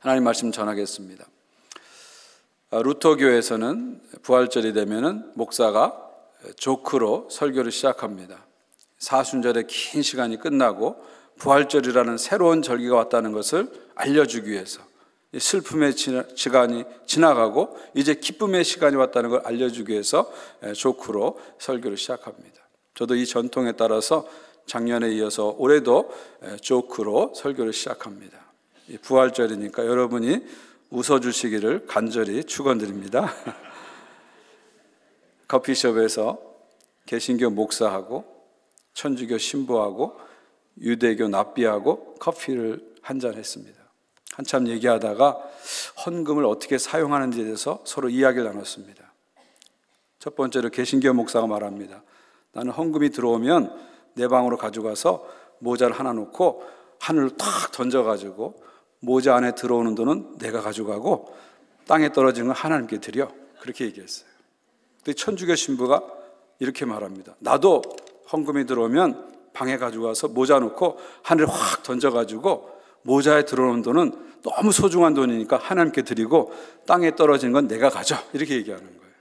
하나님 말씀 전하겠습니다. 루터교에서는 부활절이 되면은 목사가 조크로 설교를 시작합니다. 사순절의 긴 시간이 끝나고 부활절이라는 새로운 절기가 왔다는 것을 알려주기 위해서, 슬픔의 시간이 지나가고 이제 기쁨의 시간이 왔다는 걸 알려주기 위해서 조크로 설교를 시작합니다. 저도 이 전통에 따라서 작년에 이어서 올해도 조크로 설교를 시작합니다. 부활절이니까 여러분이 웃어주시기를 간절히 축원드립니다. 커피숍에서 개신교 목사하고 천주교 신부하고 유대교 납비하고 커피를 한잔 했습니다. 한참 얘기하다가 헌금을 어떻게 사용하는지에 대해서 서로 이야기를 나눴습니다. 첫 번째로 개신교 목사가 말합니다. 나는 헌금이 들어오면 내 방으로 가져가서 모자를 하나 놓고 하늘로 탁 던져가지고 모자 안에 들어오는 돈은 내가 가져가고 땅에 떨어지는 건 하나님께 드려. 그렇게 얘기했어요. 근데 천주교 신부가 이렇게 말합니다. 나도 헌금이 들어오면 방에 가져가서 모자 놓고 하늘에 확 던져가지고 모자에 들어오는 돈은 너무 소중한 돈이니까 하나님께 드리고 땅에 떨어지는 건 내가 가져. 이렇게 얘기하는 거예요.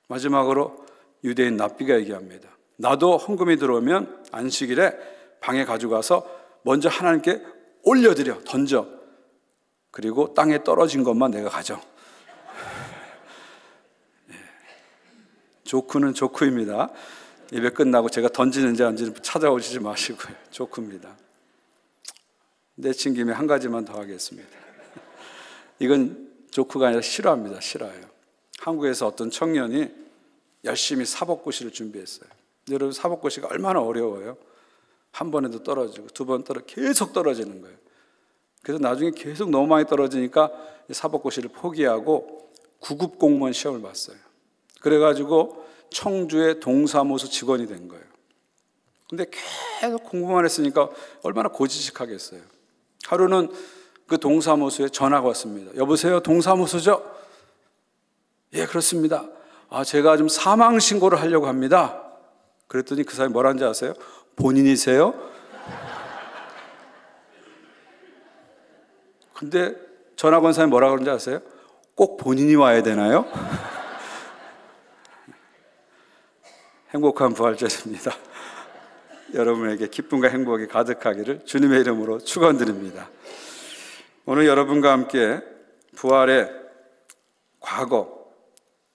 마지막으로 유대인 납비가 얘기합니다. 나도 헌금이 들어오면 안식일에 방에 가져가서 먼저 하나님께 올려드려, 던져. 그리고 땅에 떨어진 것만 내가 가져. 조크는 조크입니다. 예배 끝나고 제가 던지는지 아닌지 찾아오시지 마시고요. 조크입니다. 내친 김에 한 가지만 더 하겠습니다. 이건 조크가 아니라 실화입니다. 실화예요. 한국에서 어떤 청년이 열심히 사법고시를 준비했어요. 여러분, 사법고시가 얼마나 어려워요. 한 번에도 떨어지고 두 번 계속 떨어지는 거예요. 그래서 나중에 계속 너무 많이 떨어지니까 사법고시를 포기하고 9급 공무원 시험을 봤어요. 그래가지고 청주의 동사무소 직원이 된 거예요. 근데 계속 공부만 했으니까 얼마나 고지식하겠어요. 하루는 그 동사무소에 전화가 왔습니다. 여보세요, 동사무소죠? 예, 그렇습니다. 제가 좀 사망신고를 하려고 합니다. 그랬더니 그 사람이 뭐라는지 아세요? 본인이세요? 근데 전화 건 사람이 뭐라 그러는지 아세요? 꼭 본인이 와야 되나요? 행복한 부활절입니다. 여러분에게 기쁨과 행복이 가득하기를 주님의 이름으로 축원드립니다. 오늘 여러분과 함께 부활의 과거,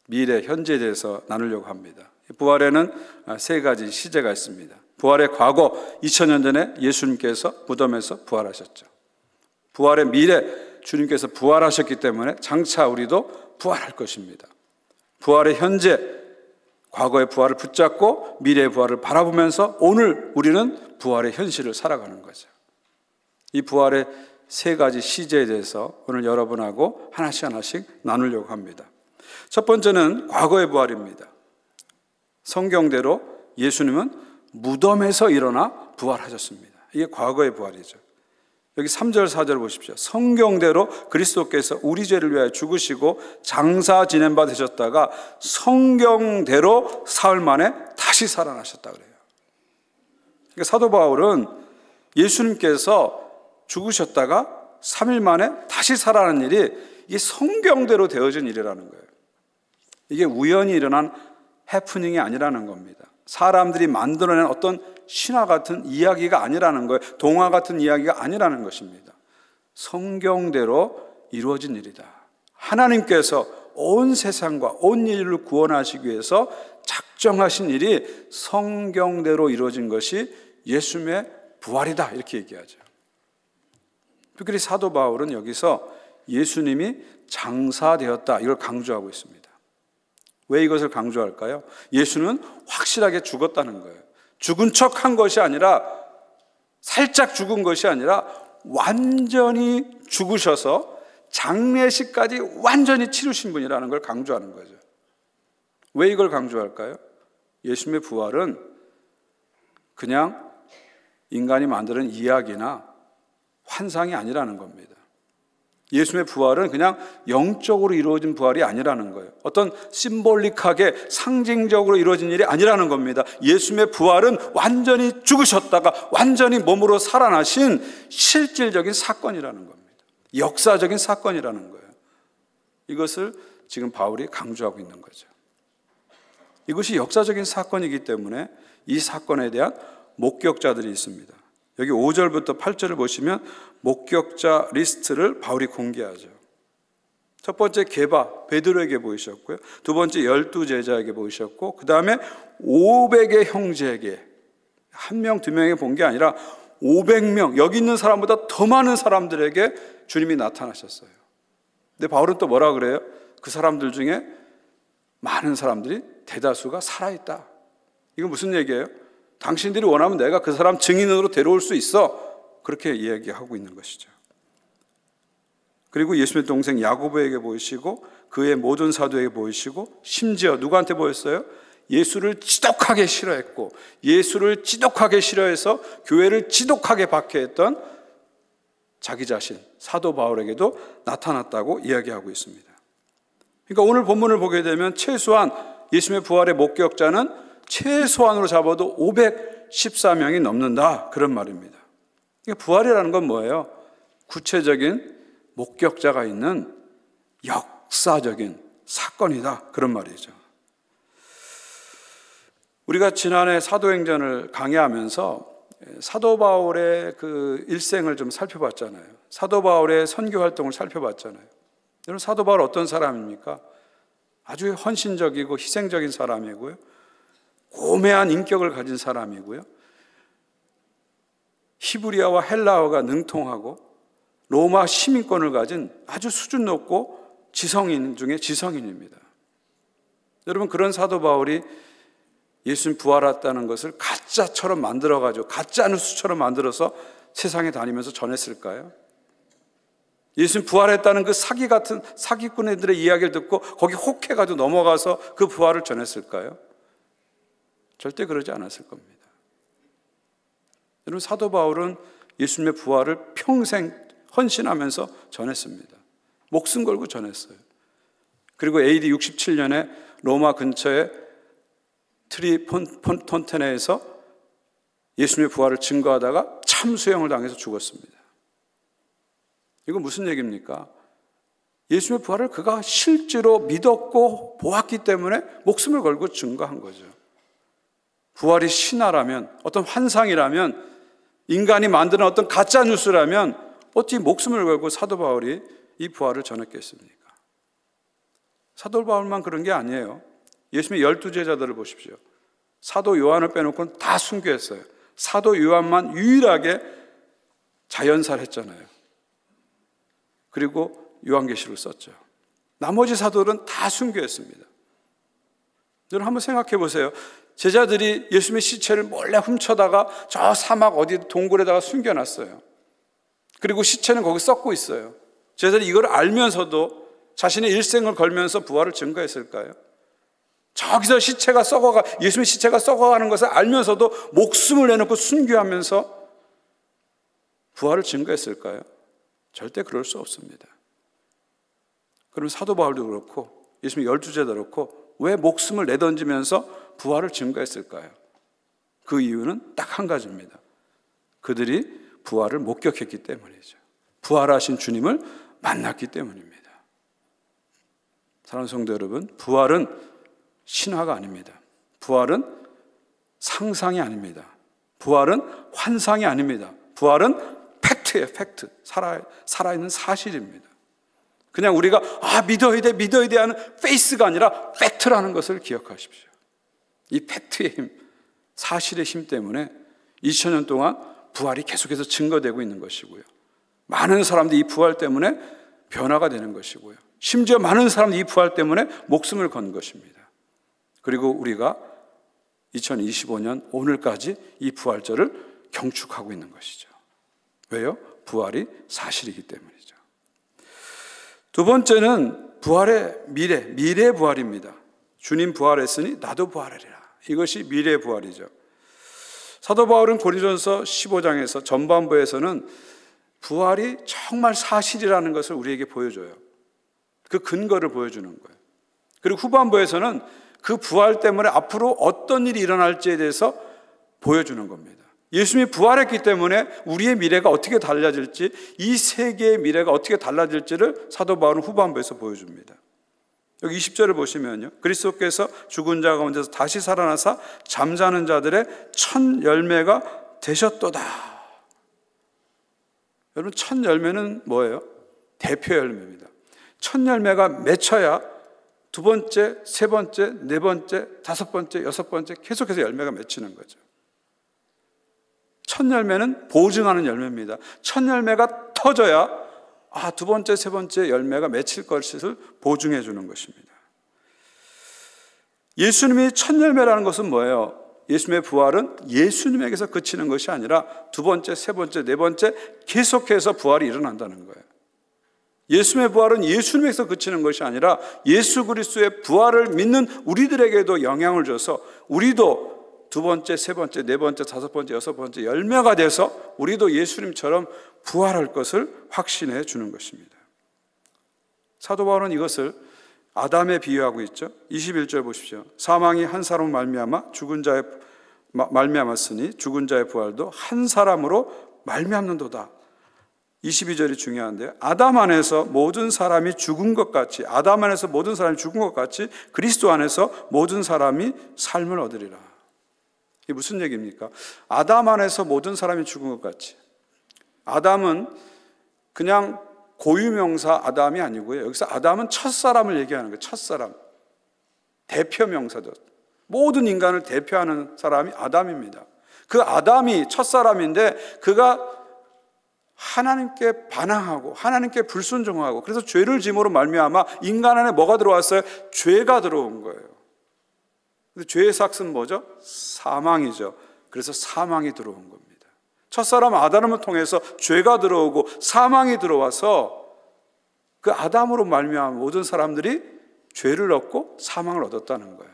미래, 현재에 대해서 나누려고 합니다. 부활에는 세 가지 시제가 있습니다. 부활의 과거, 2000년 전에 예수님께서 무덤에서 부활하셨죠. 부활의 미래, 주님께서 부활하셨기 때문에 장차 우리도 부활할 것입니다. 부활의 현재, 과거의 부활을 붙잡고 미래의 부활을 바라보면서 오늘 우리는 부활의 현실을 살아가는 거죠. 이 부활의 세 가지 시제에 대해서 오늘 여러분하고 하나씩 나누려고 합니다. 첫 번째는 과거의 부활입니다. 성경대로 예수님은 무덤에서 일어나 부활하셨습니다. 이게 과거의 부활이죠. 여기 3절 4절 보십시오. 성경대로 그리스도께서 우리 죄를 위하여 죽으시고 장사 지낸 바 되셨다가 성경대로 사흘 만에 다시 살아나셨다 그래요. 그러니까 사도 바울은 예수님께서 죽으셨다가 3일 만에 다시 살아나는 일이 이게 성경대로 되어진 일이라는 거예요. 이게 우연히 일어난 해프닝이 아니라는 겁니다. 사람들이 만들어낸 어떤 신화 같은 이야기가 아니라는 거예요. 동화 같은 이야기가 아니라는 것입니다. 성경대로 이루어진 일이다. 하나님께서 온 세상과 온 인류를 구원하시기 위해서 작정하신 일이 성경대로 이루어진 것이 예수님의 부활이다. 이렇게 얘기하죠. 특히 사도 바울은 여기서 예수님이 장사되었다. 이걸 강조하고 있습니다. 왜 이것을 강조할까요? 예수는 확실하게 죽었다는 거예요. 죽은 척 한 것이 아니라, 살짝 죽은 것이 아니라 완전히 죽으셔서 장례식까지 완전히 치르신 분이라는 걸 강조하는 거죠. 왜 이걸 강조할까요? 예수님의 부활은 그냥 인간이 만드는 이야기나 환상이 아니라는 겁니다. 예수님의 부활은 그냥 영적으로 이루어진 부활이 아니라는 거예요. 어떤 심볼릭하게 상징적으로 이루어진 일이 아니라는 겁니다. 예수님의 부활은 완전히 죽으셨다가 완전히 몸으로 살아나신 실질적인 사건이라는 겁니다. 역사적인 사건이라는 거예요. 이것을 지금 바울이 강조하고 있는 거죠. 이것이 역사적인 사건이기 때문에 이 사건에 대한 목격자들이 있습니다. 여기 5절부터 8절을 보시면 목격자 리스트를 바울이 공개하죠. 첫 번째 게바, 베드로에게 보이셨고요. 두 번째 12제자에게 보이셨고, 그 다음에 500의 형제에게, 한 명, 두 명에 본 게 아니라 500명, 여기 있는 사람보다 더 많은 사람들에게 주님이 나타나셨어요. 근데 바울은 또 뭐라 그래요? 그 사람들 중에 많은 사람들이 대다수가 살아있다. 이건 무슨 얘기예요? 당신들이 원하면 내가 그 사람 증인으로 데려올 수 있어. 그렇게 이야기하고 있는 것이죠. 그리고 예수님의 동생 야고보에게 보이시고 그의 모든 사도에게 보이시고 심지어 누구한테 보였어요? 예수를 지독하게 싫어했고 예수를 지독하게 싫어해서 교회를 지독하게 박해했던 자기 자신 사도 바울에게도 나타났다고 이야기하고 있습니다. 그러니까 오늘 본문을 보게 되면 최소한 예수님의 부활의 목격자는 최소한으로 잡아도 514명이 넘는다, 그런 말입니다. 그러니까 부활이라는 건 뭐예요? 구체적인 목격자가 있는 역사적인 사건이다, 그런 말이죠. 우리가 지난해 사도행전을 강의하면서 사도 바울의 그 일생을 좀 살펴봤잖아요. 사도 바울의 선교 활동을 살펴봤잖아요. 여러분, 사도 바울 어떤 사람입니까? 아주 헌신적이고 희생적인 사람이고요. 고매한 인격을 가진 사람이고요. 히브리어와 헬라어가 능통하고 로마 시민권을 가진 아주 수준 높고 지성인 중에 지성인입니다. 여러분, 그런 사도 바울이 예수님 부활했다는 것을 가짜처럼 만들어가지고 가짜 뉴스처럼 만들어서 세상에 다니면서 전했을까요? 예수님 부활했다는 그 사기 같은 사기꾼들의 이야기를 듣고 거기 혹해가지고 넘어가서 그 부활을 전했을까요? 절대 그러지 않았을 겁니다. 여러분, 사도 바울은 예수님의 부활을 평생 헌신하면서 전했습니다. 목숨 걸고 전했어요. 그리고 AD 67년에 로마 근처에 트리폰테네에서 예수님의 부활을 증거하다가 참수형을 당해서 죽었습니다. 이건 무슨 얘기입니까? 예수님의 부활을 그가 실제로 믿었고 보았기 때문에 목숨을 걸고 증거한 거죠. 부활이 신화라면, 어떤 환상이라면, 인간이 만드는 어떤 가짜 뉴스라면 어찌 목숨을 걸고 사도 바울이 이 부활을 전했겠습니까? 사도 바울만 그런 게 아니에요. 예수님의 12제자들을 보십시오. 사도 요한을 빼놓고는 다 순교했어요. 사도 요한만 유일하게 자연살했잖아요. 그리고 요한계시록을 썼죠. 나머지 사도들은 다 순교했습니다. 여러분, 한번 생각해 보세요. 제자들이 예수님의 시체를 몰래 훔쳐다가 저 사막 어디 동굴에다가 숨겨놨어요. 그리고 시체는 거기 썩고 있어요. 제자들이 이걸 알면서도 자신의 일생을 걸면서 부활을 증거했을까요? 저기서 시체가 썩어가, 예수님의 시체가 썩어가는 것을 알면서도 목숨을 내놓고 순교하면서 부활을 증거했을까요? 절대 그럴 수 없습니다. 그럼 사도 바울도 그렇고 예수님 12제자도 그렇고 왜 목숨을 내던지면서 부활을 증거했을까요? 그 이유는 딱 한 가지입니다. 그들이 부활을 목격했기 때문이죠. 부활하신 주님을 만났기 때문입니다. 사랑하는 성도 여러분, 부활은 신화가 아닙니다. 부활은 상상이 아닙니다. 부활은 환상이 아닙니다. 부활은 팩트예요, 팩트. 살아있는 사실입니다. 그냥 우리가 믿어야 돼 하는 페이스가 아니라 팩트라는 것을 기억하십시오. 이 팩트의 힘, 사실의 힘 때문에 2000년 동안 부활이 계속해서 증거되고 있는 것이고요. 많은 사람들이 이 부활 때문에 변화가 되는 것이고요. 심지어 많은 사람들이 이 부활 때문에 목숨을 건 것입니다. 그리고 우리가 2025년 오늘까지 이 부활절을 경축하고 있는 것이죠. 왜요? 부활이 사실이기 때문이죠. 두 번째는 부활의 미래 부활입니다. 주님 부활했으니 나도 부활하리라. 이것이 미래 부활이죠. 사도 바울은 고린도전서 15장에서 전반부에서는 부활이 정말 사실이라는 것을 우리에게 보여줘요. 그 근거를 보여주는 거예요. 그리고 후반부에서는 그 부활 때문에 앞으로 어떤 일이 일어날지에 대해서 보여주는 겁니다. 예수님이 부활했기 때문에 우리의 미래가 어떻게 달라질지, 이 세계의 미래가 어떻게 달라질지를 사도 바울은 후반부에서 보여줍니다. 여기 20절을 보시면요, 그리스도께서 죽은 자 가운데서 다시 살아나사 잠자는 자들의 첫 열매가 되셨도다. 여러분, 첫 열매는 뭐예요? 대표 열매입니다. 첫 열매가 맺혀야 두 번째, 세 번째, 네 번째, 다섯 번째, 여섯 번째 계속해서 열매가 맺히는 거죠. 첫 열매는 보증하는 열매입니다. 첫 열매가 터져야 두 번째, 세 번째 열매가 맺힐 것을 보증해 주는 것입니다. 예수님이 첫 열매라는 것은 뭐예요? 예수님의 부활은 예수님에게서 그치는 것이 아니라 두 번째, 세 번째, 네 번째 계속해서 부활이 일어난다는 거예요. 예수님의 부활은 예수님에게서 그치는 것이 아니라 예수 그리스도의 부활을 믿는 우리들에게도 영향을 줘서 우리도 두 번째, 세 번째, 네 번째, 다섯 번째, 여섯 번째 열매가 돼서 우리도 예수님처럼 부활할 것을 확신해 주는 것입니다. 사도 바울은 이것을 아담에 비유하고 있죠. 21절 보십시오. 사망이 한 사람 말미암아 죽은 자의 말미암았으니 죽은 자의 부활도 한 사람으로 말미암는도다. 22절이 중요한데요. 아담 안에서 모든 사람이 죽은 것 같이, 아담 안에서 모든 사람이 죽은 것 같이 그리스도 안에서 모든 사람이 삶을 얻으리라. 이게 무슨 얘기입니까? 아담 안에서 모든 사람이 죽은 것 같이. 아담은 그냥 고유명사 아담이 아니고요. 여기서 아담은 첫사람을 얘기하는 거예요. 첫사람. 대표명사죠. 모든 인간을 대표하는 사람이 아담입니다. 그 아담이 첫사람인데 그가 하나님께 반항하고 하나님께 불순종하고 그래서 죄를 짐으로 말미암아 인간 안에 뭐가 들어왔어요? 죄가 들어온 거예요. 근데 죄의 삭은 뭐죠? 사망이죠. 그래서 사망이 들어온 겁니다. 첫사람 아담을 통해서 죄가 들어오고 사망이 들어와서 그 아담으로 말미암아 모든 사람들이 죄를 얻고 사망을 얻었다는 거예요.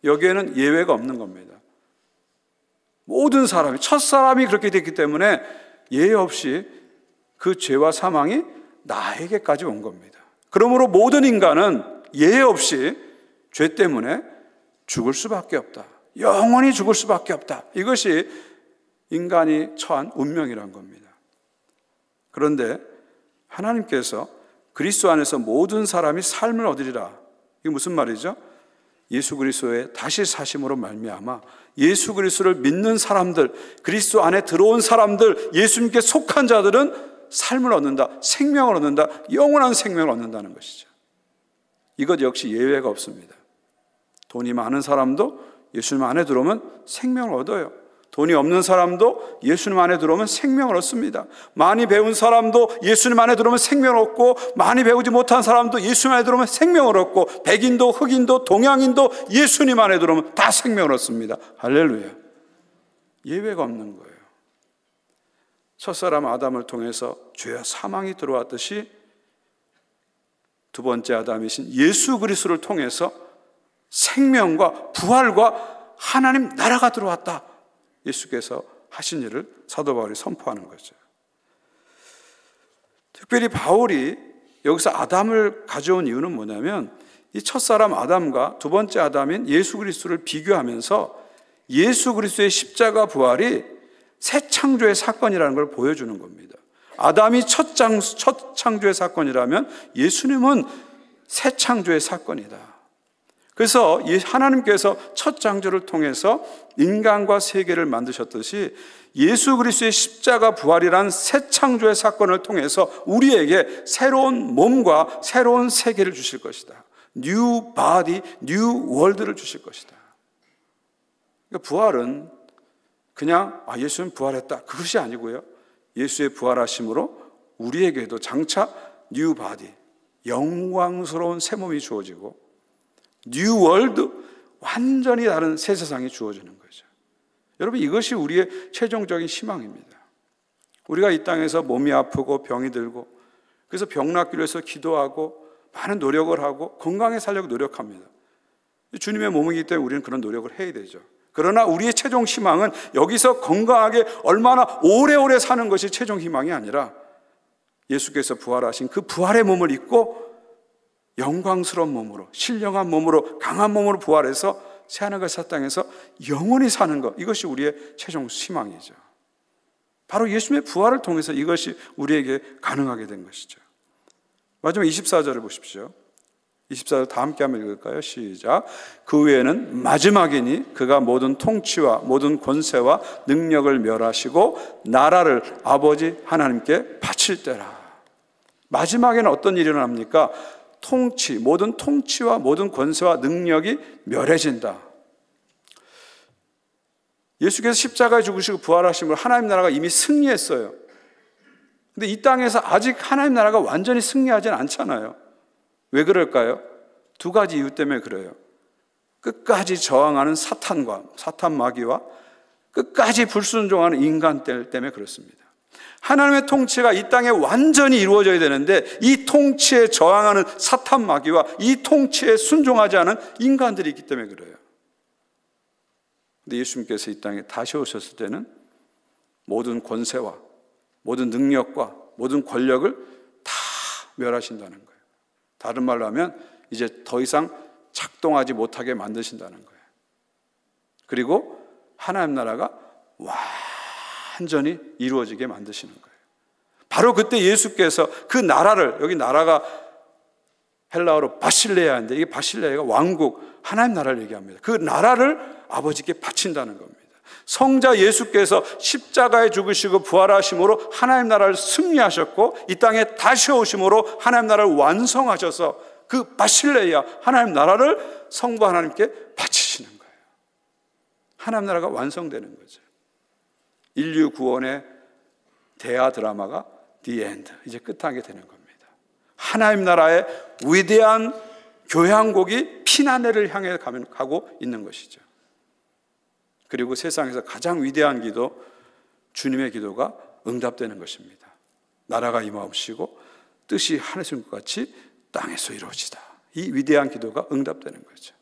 여기에는 예외가 없는 겁니다. 모든 사람이, 첫사람이 그렇게 됐기 때문에 예외 없이 그 죄와 사망이 나에게까지 온 겁니다. 그러므로 모든 인간은 예외 없이 죄 때문에 죽을 수밖에 없다. 영원히 죽을 수밖에 없다. 이것이 인간이 처한 운명이란 겁니다. 그런데 하나님께서 그리스도 안에서 모든 사람이 삶을 얻으리라. 이게 무슨 말이죠? 예수 그리스도의 다시 사심으로 말미암아 예수 그리스도를 믿는 사람들, 그리스도 안에 들어온 사람들, 예수님께 속한 자들은 삶을 얻는다, 생명을 얻는다, 영원한 생명을 얻는다는 것이죠. 이것 역시 예외가 없습니다. 돈이 많은 사람도 예수님 안에 들어오면 생명을 얻어요. 돈이 없는 사람도 예수님 안에 들어오면 생명을 얻습니다. 많이 배운 사람도 예수님 안에 들어오면 생명을 얻고, 많이 배우지 못한 사람도 예수님 안에 들어오면 생명을 얻고, 백인도 흑인도 동양인도 예수님 안에 들어오면 다 생명을 얻습니다. 할렐루야. 예외가 없는 거예요. 첫사람 아담을 통해서 죄와 사망이 들어왔듯이 두 번째 아담이신 예수 그리스도를 통해서 생명과 부활과 하나님 나라가 들어왔다. 예수께서 하신 일을 사도 바울이 선포하는 거죠. 특별히 바울이 여기서 아담을 가져온 이유는 뭐냐면 이 첫사람 아담과 두 번째 아담인 예수 그리스도를 비교하면서 예수 그리스도의 십자가 부활이 새 창조의 사건이라는 걸 보여주는 겁니다. 아담이 첫 창조의 사건이라면 예수님은 새 창조의 사건이다. 그래서 하나님께서 첫 창조를 통해서 인간과 세계를 만드셨듯이 예수 그리스도의 십자가 부활이란 새 창조의 사건을 통해서 우리에게 새로운 몸과 새로운 세계를 주실 것이다. New body, new world를 주실 것이다. 그러니까 부활은 그냥 예수는 부활했다, 그것이 아니고요. 예수의 부활하심으로 우리에게도 장차 new body, 영광스러운 새 몸이 주어지고 뉴 월드, 완전히 다른 새 세상이 주어지는 거죠. 여러분, 이것이 우리의 최종적인 희망입니다. 우리가 이 땅에서 몸이 아프고 병이 들고 그래서 병 낫기를 위해서 기도하고 많은 노력을 하고 건강에 살려고 노력합니다. 주님의 몸이기 때문에 우리는 그런 노력을 해야 되죠. 그러나 우리의 최종 희망은 여기서 건강하게 얼마나 오래오래 사는 것이 최종 희망이 아니라 예수께서 부활하신 그 부활의 몸을 입고 영광스러운 몸으로, 신령한 몸으로, 강한 몸으로 부활해서 새하늘과 새 땅에서 영원히 사는 것, 이것이 우리의 최종 희망이죠. 바로 예수님의 부활을 통해서 이것이 우리에게 가능하게 된 것이죠. 마지막 24절을 보십시오. 24절 다 함께 한번 읽을까요? 시작. 그 외에는 마지막이니 그가 모든 통치와 모든 권세와 능력을 멸하시고 나라를 아버지 하나님께 바칠 때라. 마지막에는 어떤 일이 일어납니까? 통치, 모든 통치와 모든 권세와 능력이 멸해진다. 예수께서 십자가에 죽으시고 부활하심으로 하나님 나라가 이미 승리했어요. 근데 이 땅에서 아직 하나님 나라가 완전히 승리하지는 않잖아요. 왜 그럴까요? 두 가지 이유 때문에 그래요. 끝까지 저항하는 사탄과 사탄 마귀와 끝까지 불순종하는 인간들 때문에 그렇습니다. 하나님의 통치가 이 땅에 완전히 이루어져야 되는데 이 통치에 저항하는 사탄 마귀와 이 통치에 순종하지 않은 인간들이 있기 때문에 그래요. 근데 예수님께서 이 땅에 다시 오셨을 때는 모든 권세와 모든 능력과 모든 권력을 다 멸하신다는 거예요. 다른 말로 하면 이제 더 이상 작동하지 못하게 만드신다는 거예요. 그리고 하나님 나라가 완전히 이루어지게 만드시는 거예요. 바로 그때 예수께서 그 나라를, 여기 나라가 헬라어로 바실레아인데 이게 바실레아가 왕국, 하나님 나라를 얘기합니다. 그 나라를 아버지께 바친다는 겁니다. 성자 예수께서 십자가에 죽으시고 부활하심으로 하나님 나라를 승리하셨고 이 땅에 다시 오심으로 하나님 나라를 완성하셔서 그 바실레아 하나님 나라를 성부 하나님께 바치시는 거예요. 하나님 나라가 완성되는 거죠. 인류 구원의 대하 드라마가 The End, 이제 끝나게 되는 겁니다. 하나님 나라의 위대한 교향곡이 피난해를 향해 가고 있는 것이죠. 그리고 세상에서 가장 위대한 기도, 주님의 기도가 응답되는 것입니다. 나라가 임하옵시고 뜻이 하늘에서 이룬 것 같이 땅에서 이루어지다. 이 위대한 기도가 응답되는 거죠.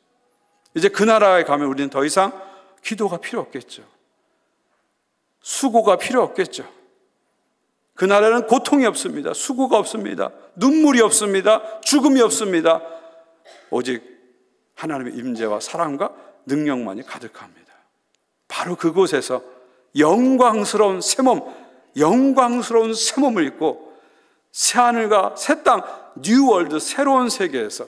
이제 그 나라에 가면 우리는 더 이상 기도가 필요 없겠죠. 수고가 필요 없겠죠. 그 나라는 고통이 없습니다. 수고가 없습니다. 눈물이 없습니다. 죽음이 없습니다. 오직 하나님의 임재와 사랑과 능력만이 가득합니다. 바로 그곳에서 영광스러운 새 몸을 입고 새하늘과 새 땅, 뉴월드, 새로운 세계에서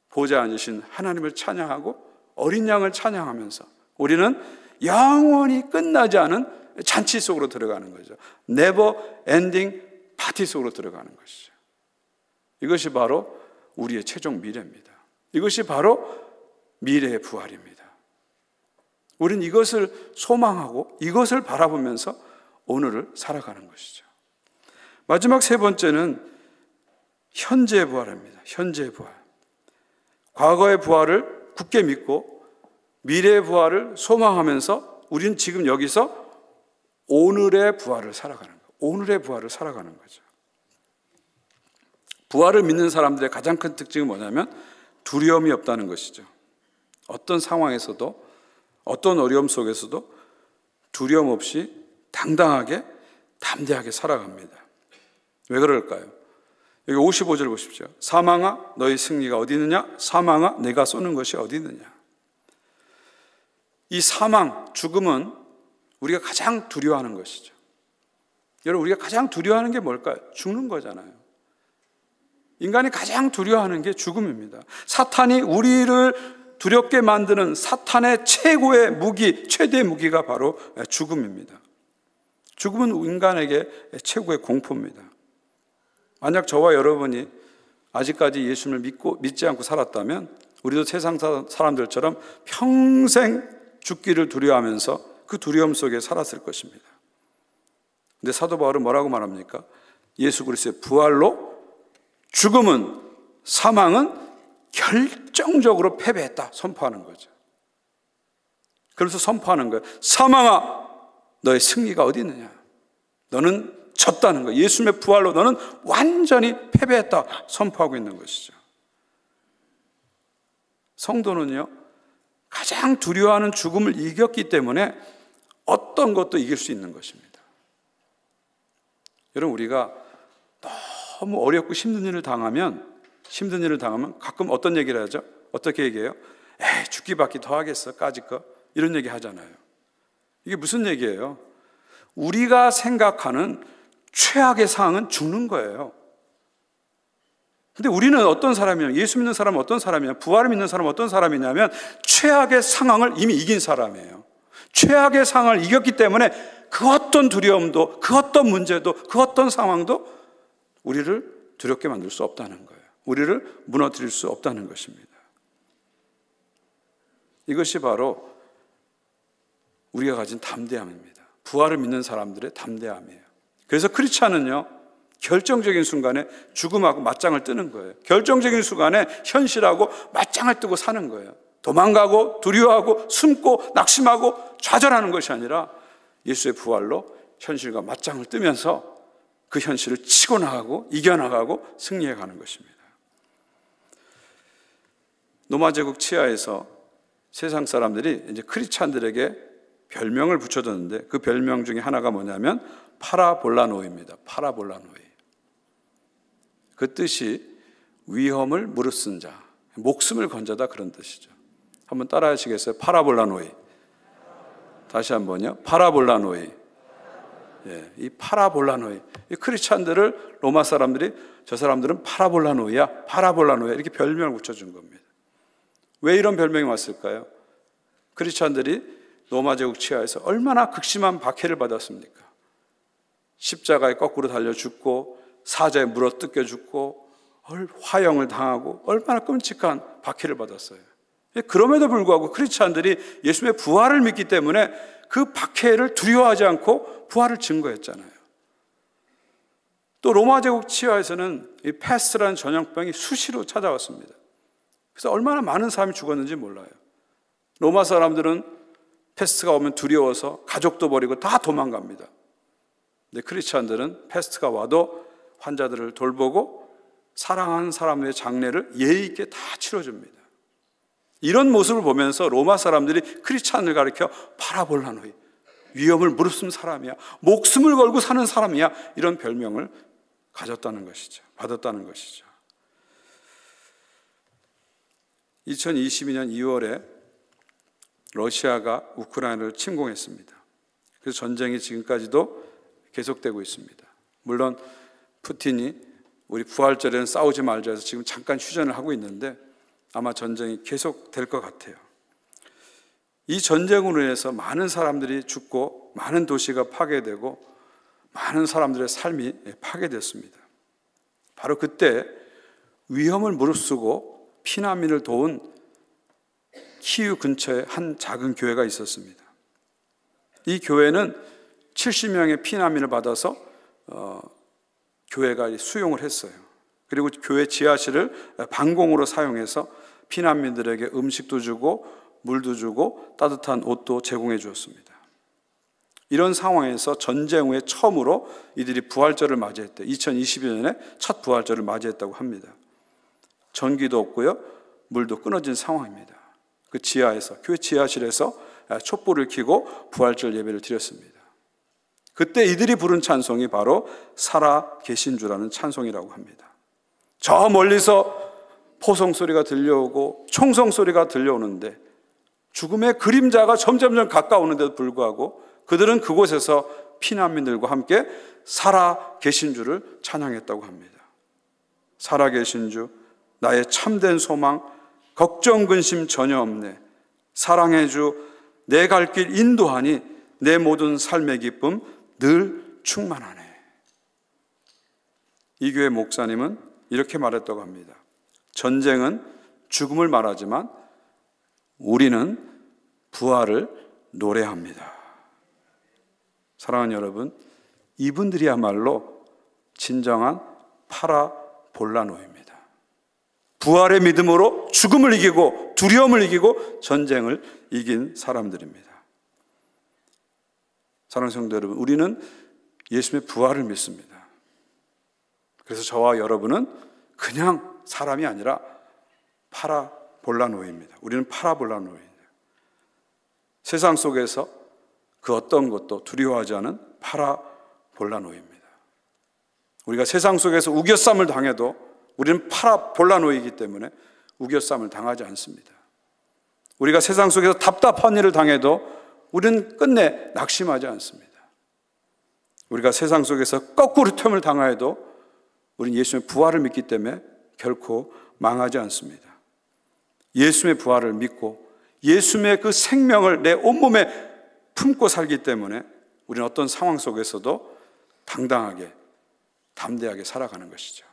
보좌에 앉으신 하나님을 찬양하고 어린 양을 찬양하면서 우리는 영원히 끝나지 않은 잔치 속으로 들어가는 거죠. 네버 엔딩 파티 속으로 들어가는 것이죠. 이것이 바로 우리의 최종 미래입니다. 이것이 바로 미래의 부활입니다. 우리는 이것을 소망하고 이것을 바라보면서 오늘을 살아가는 것이죠. 마지막 세 번째는 현재의 부활입니다. 현재의 부활. 과거의 부활을 굳게 믿고 미래의 부활을 소망하면서 우리는 지금 여기서 오늘의 부활을 살아가는 거예요. 오늘의 부활을 살아가는 거죠. 부활을 믿는 사람들의 가장 큰 특징은 뭐냐면 두려움이 없다는 것이죠. 어떤 상황에서도 어떤 어려움 속에서도 두려움 없이 당당하게 담대하게 살아갑니다. 왜 그럴까요? 여기 55절 보십시오. 사망아 너희 승리가 어디 있느냐? 사망아 내가 쏘는 것이 어디 있느냐? 이 사망, 죽음은 우리가 가장 두려워하는 것이죠. 여러분, 우리가 가장 두려워하는 게 뭘까요? 죽는 거잖아요. 인간이 가장 두려워하는 게 죽음입니다. 사탄이 우리를 두렵게 만드는 사탄의 최고의 무기, 최대의 무기가 바로 죽음입니다. 죽음은 인간에게 최고의 공포입니다. 만약 저와 여러분이 아직까지 예수님을 믿지 않고 살았다면 우리도 세상 사람들처럼 평생 죽기를 두려워하면서 그 두려움 속에 살았을 것입니다. 근데 사도 바울은 뭐라고 말합니까? 예수 그리스도의 부활로 죽음은, 사망은 결정적으로 패배했다 선포하는 거죠. 그래서 선포하는 거예요. 사망아 너의 승리가 어디 있느냐? 너는 졌다는 거예요. 예수님의 부활로 너는 완전히 패배했다 선포하고 있는 것이죠. 성도는요 가장 두려워하는 죽음을 이겼기 때문에 어떤 것도 이길 수 있는 것입니다. 여러분, 우리가 너무 어렵고 힘든 일을 당하면 가끔 어떤 얘기를 하죠? 어떻게 얘기해요? 에이, 죽기밖에 더 하겠어, 까짓 거. 이런 얘기 하잖아요. 이게 무슨 얘기예요? 우리가 생각하는 최악의 상황은 죽는 거예요. 근데 우리는 어떤 사람이냐면, 예수 믿는 사람은 어떤 사람이냐, 부활을 믿는 사람은 어떤 사람이냐면 최악의 상황을 이미 이긴 사람이에요. 최악의 상황을 이겼기 때문에 그 어떤 두려움도, 그 어떤 문제도, 그 어떤 상황도 우리를 두렵게 만들 수 없다는 거예요. 우리를 무너뜨릴 수 없다는 것입니다. 이것이 바로 우리가 가진 담대함입니다. 부활을 믿는 사람들의 담대함이에요. 그래서 크리스찬은요, 결정적인 순간에 죽음하고 맞짱을 뜨는 거예요. 결정적인 순간에 현실하고 맞짱을 뜨고 사는 거예요. 도망가고 두려워하고 숨고 낙심하고 좌절하는 것이 아니라 예수의 부활로 현실과 맞짱을 뜨면서 그 현실을 치고 나가고 이겨나가고 승리해 가는 것입니다. 로마 제국 치하에서 세상 사람들이 이제 크리스찬들에게 별명을 붙여줬는데 그 별명 중에 하나가 뭐냐면 파라볼라노이입니다. 파라볼라노이. 그 뜻이 위험을 무릅쓴 자, 목숨을 건 자다, 그런 뜻이죠. 한번 따라 하시겠어요? 파라볼라노이. 다시 한번요. 파라볼라노이. 예, 이 파라볼라노이. 이 크리스찬들을 로마 사람들이 저 사람들은 파라볼라노이야, 파라볼라노이야 이렇게 별명을 붙여준 겁니다. 왜 이런 별명이 왔을까요? 크리스찬들이 로마 제국 치하에서 얼마나 극심한 박해를 받았습니까? 십자가에 거꾸로 달려 죽고 사자에 물어 뜯겨 죽고 화형을 당하고 얼마나 끔찍한 박해를 받았어요. 그럼에도 불구하고 크리스찬들이 예수님의 부활을 믿기 때문에 그 박해를 두려워하지 않고 부활을 증거했잖아요. 또 로마 제국 치하에서는 이 패스트라는 전염병이 수시로 찾아왔습니다. 그래서 얼마나 많은 사람이 죽었는지 몰라요. 로마 사람들은 패스트가 오면 두려워서 가족도 버리고 다 도망갑니다. 근데 크리스찬들은 패스트가 와도 환자들을 돌보고 사랑하는 사람의 장례를 예의 있게 다 치러줍니다. 이런 모습을 보면서 로마 사람들이 크리스찬을 가리켜 파라볼라노이, 위험을 무릅쓴 사람이야, 목숨을 걸고 사는 사람이야, 이런 별명을 가졌다는 것이죠. 받았다는 것이죠. 2022년 2월에 러시아가 우크라이나를 침공했습니다. 그래서 전쟁이 지금까지도 계속되고 있습니다. 물론 푸틴이 우리 부활절에는 싸우지 말자 해서 지금 잠깐 휴전을 하고 있는데 아마 전쟁이 계속될 것 같아요. 이 전쟁으로 인해서 많은 사람들이 죽고 많은 도시가 파괴되고 많은 사람들의 삶이 파괴됐습니다. 바로 그때 위험을 무릅쓰고 피난민을 도운 키이우 근처에 한 작은 교회가 있었습니다. 이 교회는 70명의 피난민을 받아서 교회가 수용을 했어요. 그리고 교회 지하실을 방공으로 사용해서 피난민들에게 음식도 주고 물도 주고 따뜻한 옷도 제공해 주었습니다. 이런 상황에서 전쟁 후에 처음으로 이들이 부활절을 맞이했대요. 2022년에 첫 부활절을 맞이했다고 합니다. 전기도 없고요, 물도 끊어진 상황입니다. 그 지하에서, 교회 지하실에서 촛불을 켜고 부활절 예배를 드렸습니다. 그때 이들이 부른 찬송이 바로 살아 계신 주라는 찬송이라고 합니다. 저 멀리서 포성 소리가 들려오고 총성 소리가 들려오는데 죽음의 그림자가 점점 가까우는데도 불구하고 그들은 그곳에서 피난민들과 함께 살아 계신 주를 찬양했다고 합니다. 살아 계신 주, 나의 참된 소망, 걱정 근심 전혀 없네. 사랑해 주, 내 갈 길 인도하니 내 모든 삶의 기쁨 늘 충만하네. 이 교회 목사님은 이렇게 말했다고 합니다. 전쟁은 죽음을 말하지만 우리는 부활을 노래합니다. 사랑하는 여러분, 이분들이야말로 진정한 파라볼라노입니다. 부활의 믿음으로 죽음을 이기고 두려움을 이기고 전쟁을 이긴 사람들입니다. 사랑하는 성도 여러분, 우리는 예수님의 부활을 믿습니다. 그래서 저와 여러분은 그냥 사람이 아니라 파라볼라노입니다. 우리는 파라볼라노입니다. 세상 속에서 그 어떤 것도 두려워하지 않은 파라볼라노입니다. 우리가 세상 속에서 우겨쌈을 당해도 우리는 파라볼라노이기 때문에 우겨쌈을 당하지 않습니다. 우리가 세상 속에서 답답한 일을 당해도 우리는 끝내 낙심하지 않습니다. 우리가 세상 속에서 거꾸로 틈을 당하여도 우리는 예수님의 부활을 믿기 때문에 결코 망하지 않습니다. 예수님의 부활을 믿고 예수님의 그 생명을 내 온몸에 품고 살기 때문에 우리는 어떤 상황 속에서도 당당하게 담대하게 살아가는 것이죠.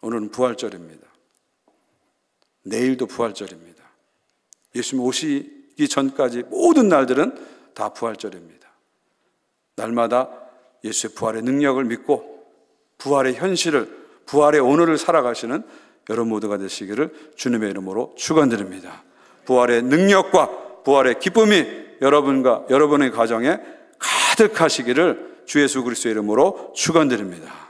오늘은 부활절입니다. 내일도 부활절입니다. 예수님 오시기 전까지 모든 날들은 다 부활절입니다. 날마다 예수의 부활의 능력을 믿고 부활의 현실을, 부활의 오늘을 살아가시는 여러분 모두가 되시기를 주님의 이름으로 축원드립니다. 부활의 능력과 부활의 기쁨이 여러분과 여러분의 가정에 가득하시기를 주 예수 그리스도의 이름으로 축원드립니다.